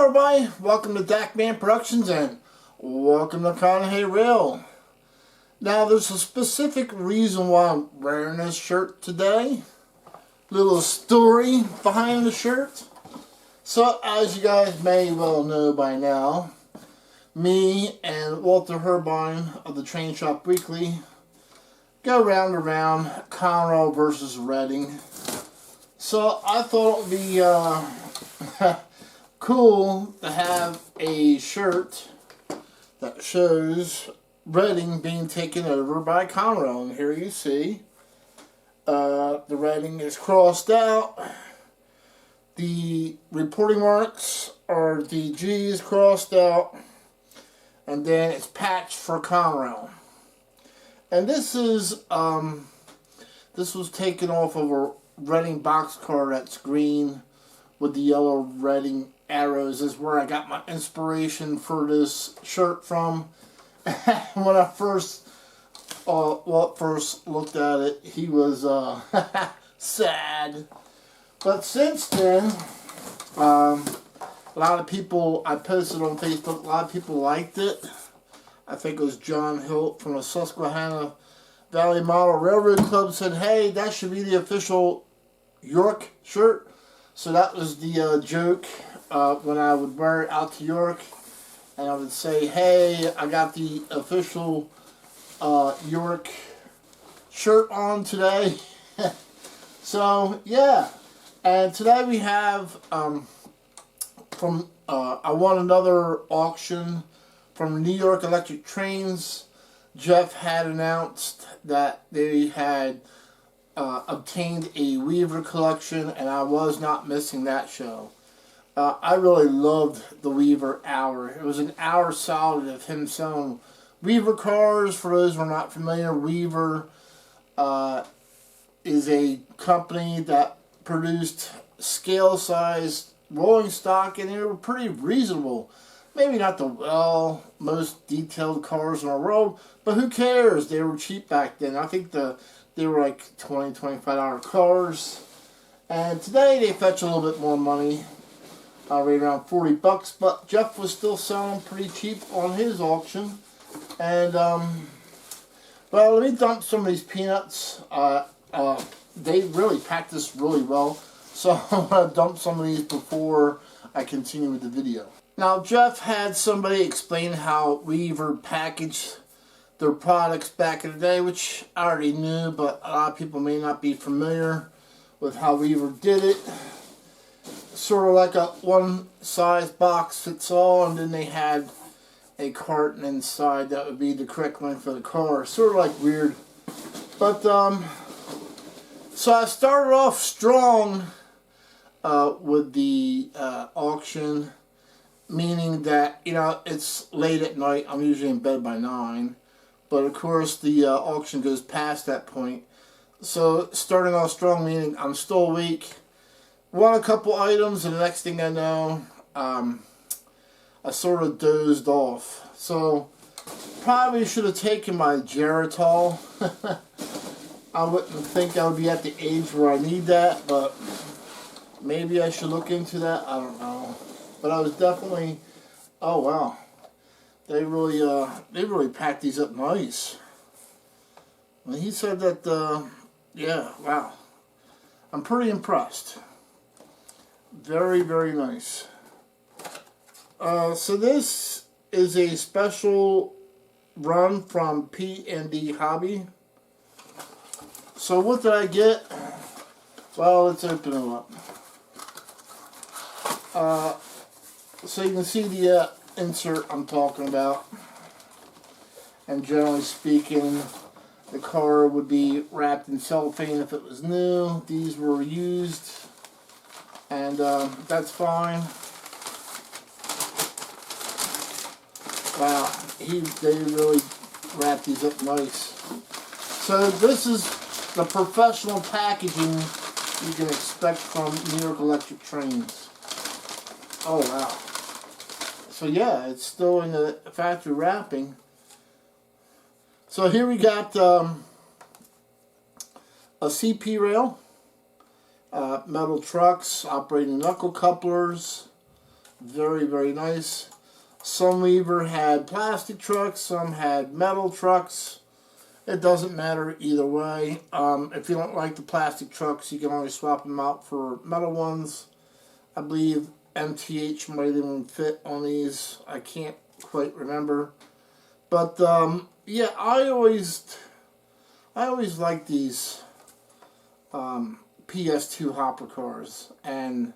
Hello everybody, welcome to Dakman Productions and welcome to Conahey Rail. Now there's a specific reason why I'm wearing this shirt today. Little story behind the shirt. So as you guys may well know by now, me and Walter Herbine of the Train Shop Weekly go round and round Conrail versus Reading. So I thought it would be cool to have a shirt that shows Reading being taken over by Conrail. And here you see the Reading is crossed out. The reporting marks are the G's crossed out. And then it's patched for Conrail. And this is this was taken off of a Reading boxcar that's green with the yellow Reading arrows. Is where I got my inspiration for this shirt from. When I first looked at it, he was sad. But since then, a lot of people, I posted on Facebook, a lot of people liked it. I think it was John Hilt from the Susquehanna Valley Model Railroad Club said, hey, that should be the official York shirt. So that was the joke when I would wear it out to York. And I would say, hey, I got the official York shirt on today. So, yeah. And today we have, I won another auction from New York Electric Trains. Jeff had announced that they had obtained a Weaver collection, and I was not missing that show. I really loved the Weaver hour. It was an hour solid of him selling Weaver cars. For those who are not familiar, Weaver is a company that produced scale-sized rolling stock, and they were pretty reasonable. Maybe not the most detailed cars in the world, but who cares? They were cheap back then. I think they were like $20, $25 cars. And today they fetch a little bit more money, right around 40 bucks. But Jeff was still selling pretty cheap on his auction. And well, let me dump some of these peanuts. They really packed this really well, so I'm gonna dump some of these before I continue with the video. Now, Jeff had somebody explain how Weaver packaged their products back in the day, which I already knew, but a lot of people may not be familiar with how Weaver did it. Sort of like a one-size box fits all, and then they had a carton inside that would be the correct length for the car. Sort of like weird. But, so I started off strong with the auction. Meaning that, you know, it's late at night. I'm usually in bed by 9. But, of course, the auction goes past that point. So, starting off strong, meaning I'm still awake. Won a couple items, and the next thing I know, I sort of dozed off. So, probably should have taken my Geritol. I wouldn't think I would be at the age where I need that, but maybe I should look into that. I don't know. But I was definitely, oh wow, they really packed these up nice. And he said that, yeah, wow, I'm pretty impressed. Very, very nice. So this is a special run from P&D Hobby. So what did I get? Well, let's open them up. So you can see the insert I'm talking about. And generally speaking, the car would be wrapped in cellophane if it was new. These were used. And that's fine. Wow, they really wrapped these up nice. So this is the professional packaging you can expect from New York Electric Trains. Oh wow. So yeah, it's still in the factory wrapping. So here we got a CP rail, metal trucks, operating knuckle couplers, Very, very nice. Some Weaver had plastic trucks, some had metal trucks. It doesn't matter either way. If you don't like the plastic trucks, you can always swap them out for metal ones. I believe MTH might even fit on these. I can't quite remember. But yeah, I always like these PS2 hopper cars, and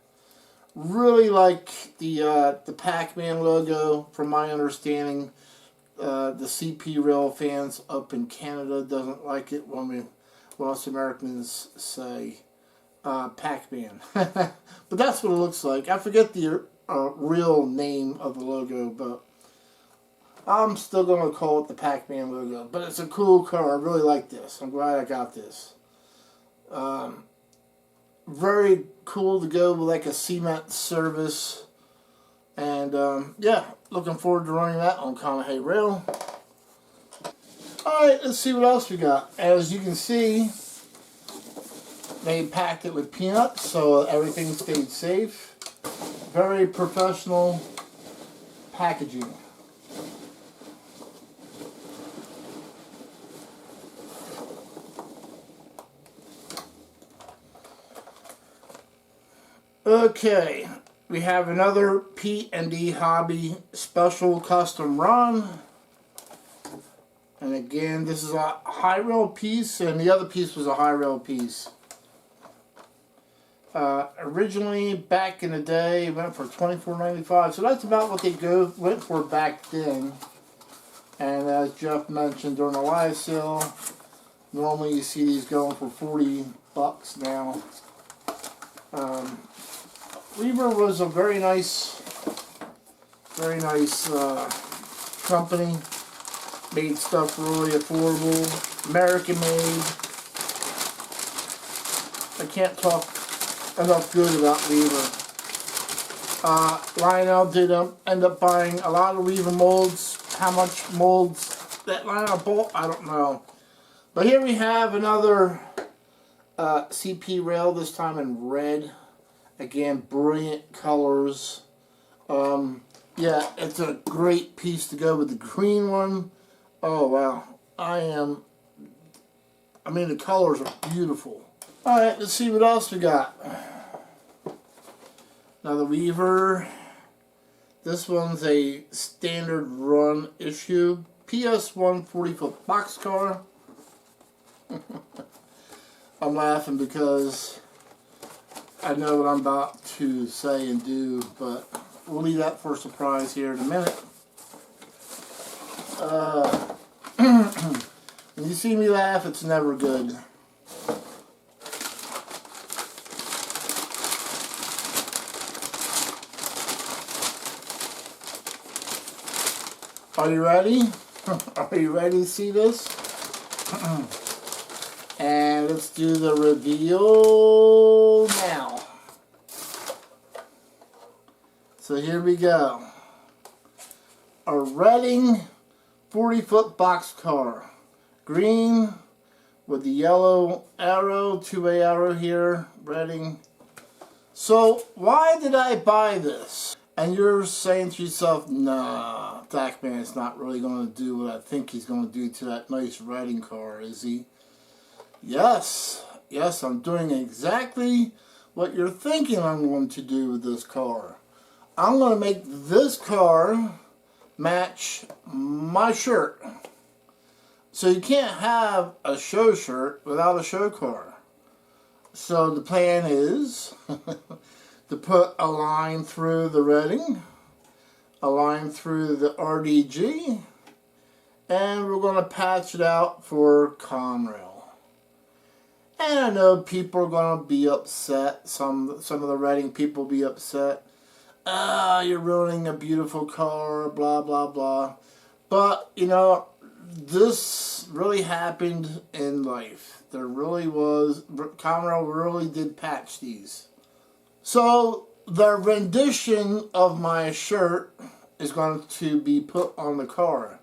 really like the Pac-Man logo. From my understanding, the CP Rail fans up in Canada doesn't like it when us Americans say Pac-Man. But that's what it looks like. I forget the real name of the logo, but I'm still going to call it the Pac-Man logo. But it's a cool car. I really like this. I'm glad I got this. Very cool to go with like a cement service. And yeah, looking forward to running that on Kanehe Rail. Alright, let's see what else we got. As you can see, they packed it with peanuts, so everything stayed safe. Very professional packaging. Okay, we have another P&D Hobby Special Custom Run. And again, this is a high rail piece, and the other piece was a high rail piece. Originally, back in the day, it went for $24.95, so that's about what they went for back then. And as Jeff mentioned during the live sale, normally you see these going for $40 now. Weaver was a very nice company. Made stuff really affordable, American made. I can't talk enough good about Weaver. Lionel did end up buying a lot of Weaver molds. How much molds that Lionel bought, I don't know. But here we have another CP rail, this time in red. Again, brilliant colors. Yeah, it's a great piece to go with the green one. Oh wow, I mean, the colors are beautiful. Alright, let's see what else we got. Another Weaver. This one's a standard run issue. PS1 40-foot boxcar. I'm laughing because I know what I'm about to say and do, but we'll leave that for a surprise here in a minute. When you see me laugh, it's never good. Are you ready? Are you ready to see this? And let's do the reveal now. So here we go. A Reading 40-foot boxcar. Green with the yellow arrow, two-way arrow here, Reading. So why did I buy this? And you're saying to yourself, nah, Pac-Man's not really going to do what I think he's going to do to that nice Reading car, is he? Yes, I'm doing exactly what you're thinking I'm going to do with this car. I'm going to make this car match my shirt. So you can't have a show shirt without a show car. So the plan is to put a line through the Reading, a line through the RDG, and we're going to patch it out for Conrail. And I know people are going to be upset. Some of the Reading people will be upset. You're ruining a beautiful car, blah, blah, blah. But, you know, this really happened in life. There really was. Conrail really did patch these. So, the rendition of my shirt is going to be put on the car.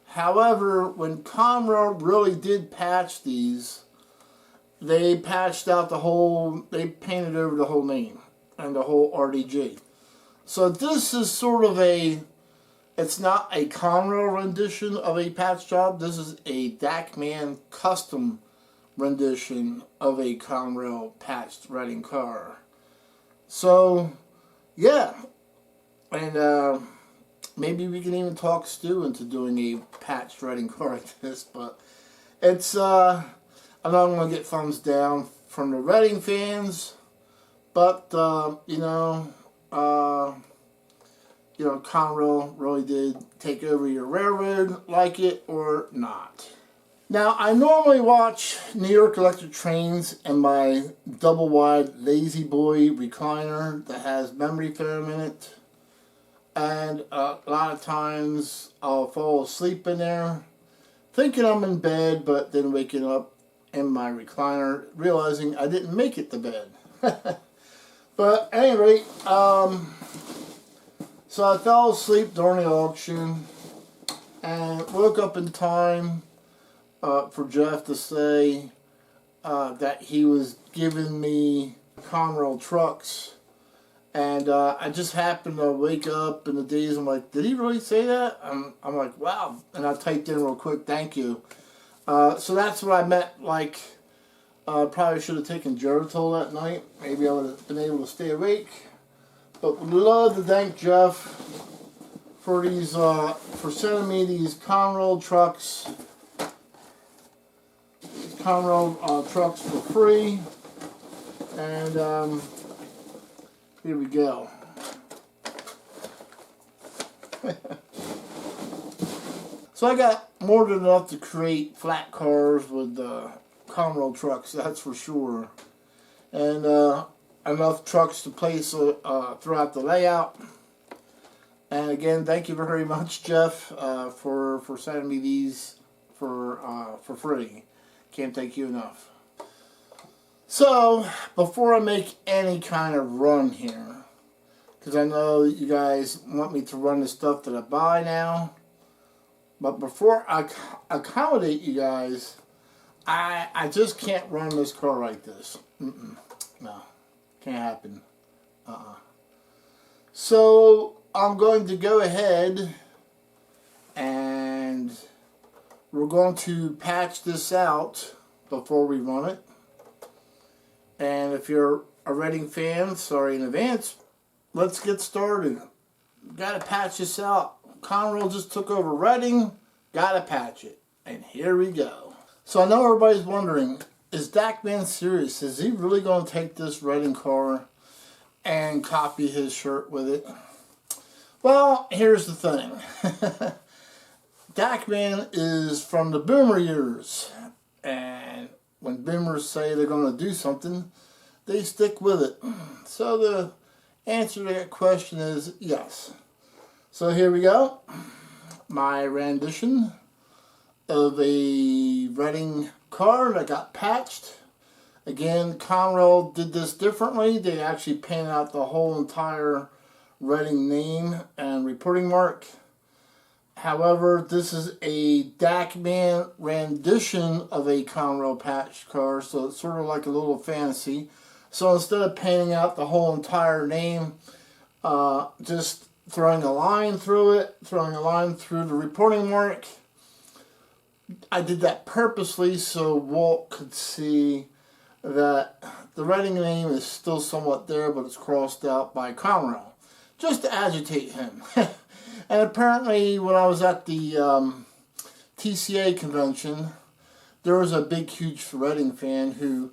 However, when Conrail really did patch these, they patched out the whole, they painted over the whole name and the whole RDG. So this is sort of it's not a Conrail rendition of a patch job. This is a Dachmann custom rendition of a Conrail patched Reading car. So, yeah. And maybe we can even talk Stu into doing a patched Reading car like this. But it's, I'm not going to get thumbs down from the Reading fans. But, Conrail really did take over your railroad, like it or not. Now, I normally watch New York Electric Trains in my double-wide Lazy Boy recliner that has memory foam in it. And a lot of times I'll fall asleep in there, thinking I'm in bed, but then waking up in my recliner, realizing I didn't make it to bed. But at any rate, so I fell asleep during the auction and woke up in time for Jeff to say that he was giving me Conrail trucks. And I just happened to wake up in the days, I'm like, did he really say that? I'm like, wow. And I typed in real quick, thank you. So that's what I meant, like, probably should have taken Geritol that night. Maybe I would have been able to stay awake. But would love to thank Jeff for these, for sending me these Conrail trucks. Conrail trucks for free. And here we go. So I got more than enough to create flat cars with Conrail trucks, that's for sure. And enough trucks to place throughout the layout. And again, thank you very much, Jeff, for sending me these for free. Can't thank you enough. So, before I make any kind of run here, because I know you guys want me to run the stuff that I buy now, but before I accommodate you guys, I just can't run this car like this. No, can't happen. So, I'm going to go ahead and we're going to patch this out before we run it. And if you're a Reading fan, sorry in advance, let's get started. Gotta patch this out. Conrail just took over Reading, gotta patch it. And here we go. So I know everybody's wondering, is Dachmann serious? Is he really going to take this Reading car and copy his shirt with it? Well, here's the thing. Dachmann is from the boomer years. And when boomers say they're going to do something, they stick with it. So the answer to that question is yes. So here we go. My rendition of a Reading car that got patched. Again, Conrail did this differently. They actually painted out the whole entire Reading name and reporting mark. However, this is a Dachmann rendition of a Conrail patch car, so it's sort of like a little fantasy. So instead of painting out the whole entire name, just throwing a line through it, throwing a line through the reporting mark, I did that purposely so Walt could see that the Reading name is still somewhat there, but it's crossed out by Conrail, just to agitate him. And apparently, when I was at the TCA convention, there was a big, huge Reading fan who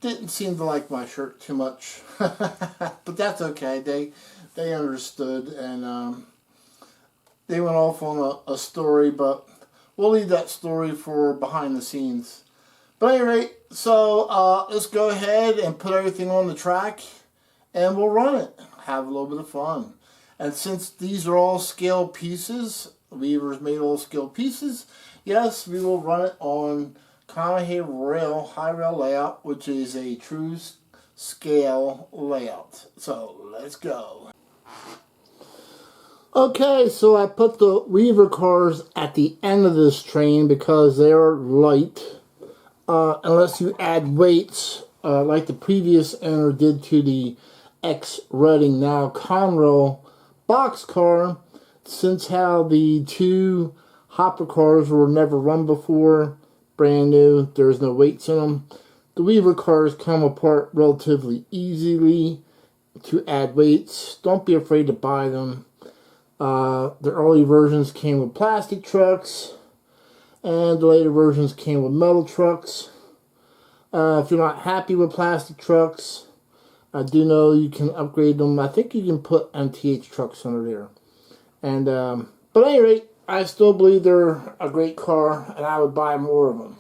didn't seem to like my shirt too much. But that's okay. They understood, and they went off on a story, but we'll leave that story for behind the scenes. But at any rate, so let's go ahead and put everything on the track, and we'll run it. Have a little bit of fun. And since these are all scale pieces, Weaver's made all scale pieces, yes, we will run it on Conahay Rail High Rail layout, which is a true scale layout. So let's go. Okay, so I put the Weaver cars at the end of this train because they're light. Unless you add weights, like the previous owner did to the ex-Reading, now Conrail boxcar, since how the two hopper cars were never run before, brand new, there's no weights in them. The Weaver cars come apart relatively easily to add weights. Don't be afraid to buy them. The early versions came with plastic trucks, and the later versions came with metal trucks. If you're not happy with plastic trucks, I do know you can upgrade them. I think you can put MTH trucks under there. And but at any rate, I still believe they're a great car, and I would buy more of them.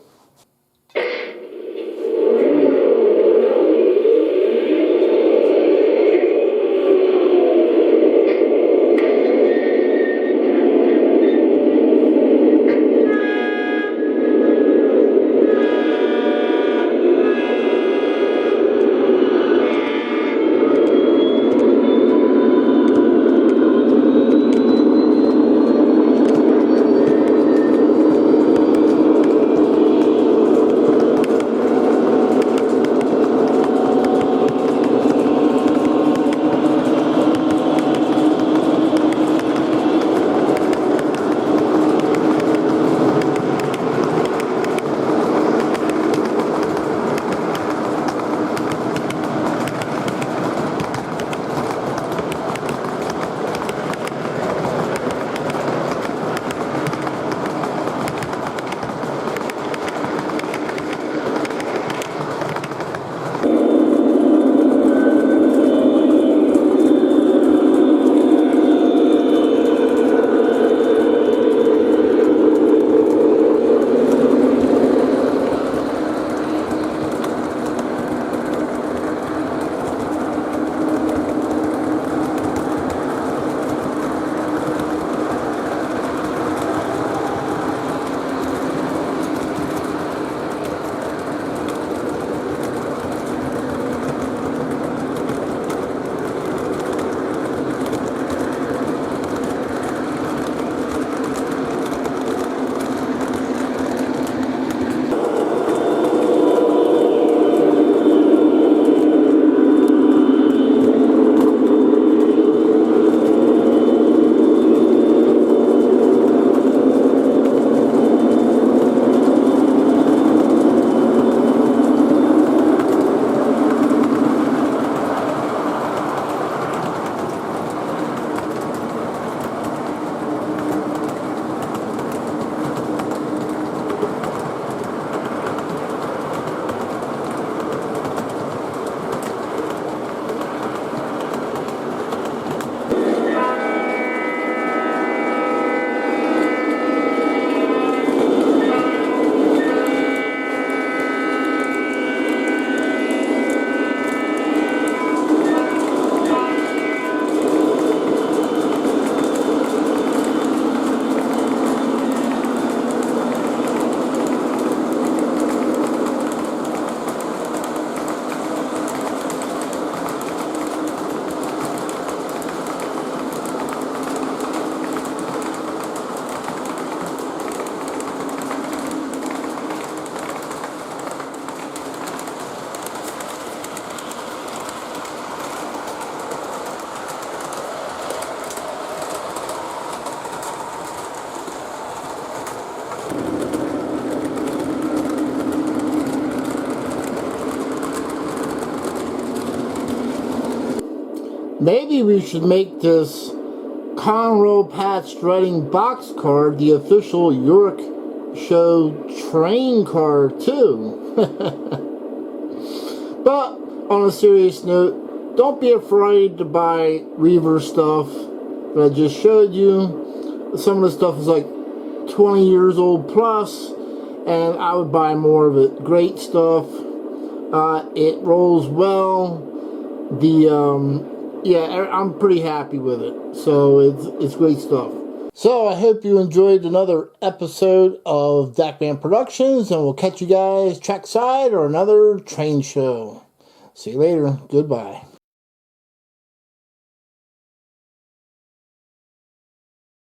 Maybe we should make this Conroe Pat Strutting boxcar the official York Show train car too. But on a serious note, don't be afraid to buy Weaver stuff that I just showed you. Some of the stuff is like 20 years old plus, and I would buy more of it. Great stuff. It rolls well. Yeah, I'm pretty happy with it. So it's great stuff. So I hope you enjoyed another episode of DACman Productions, and we'll catch you guys trackside or another train show. See you later. Goodbye.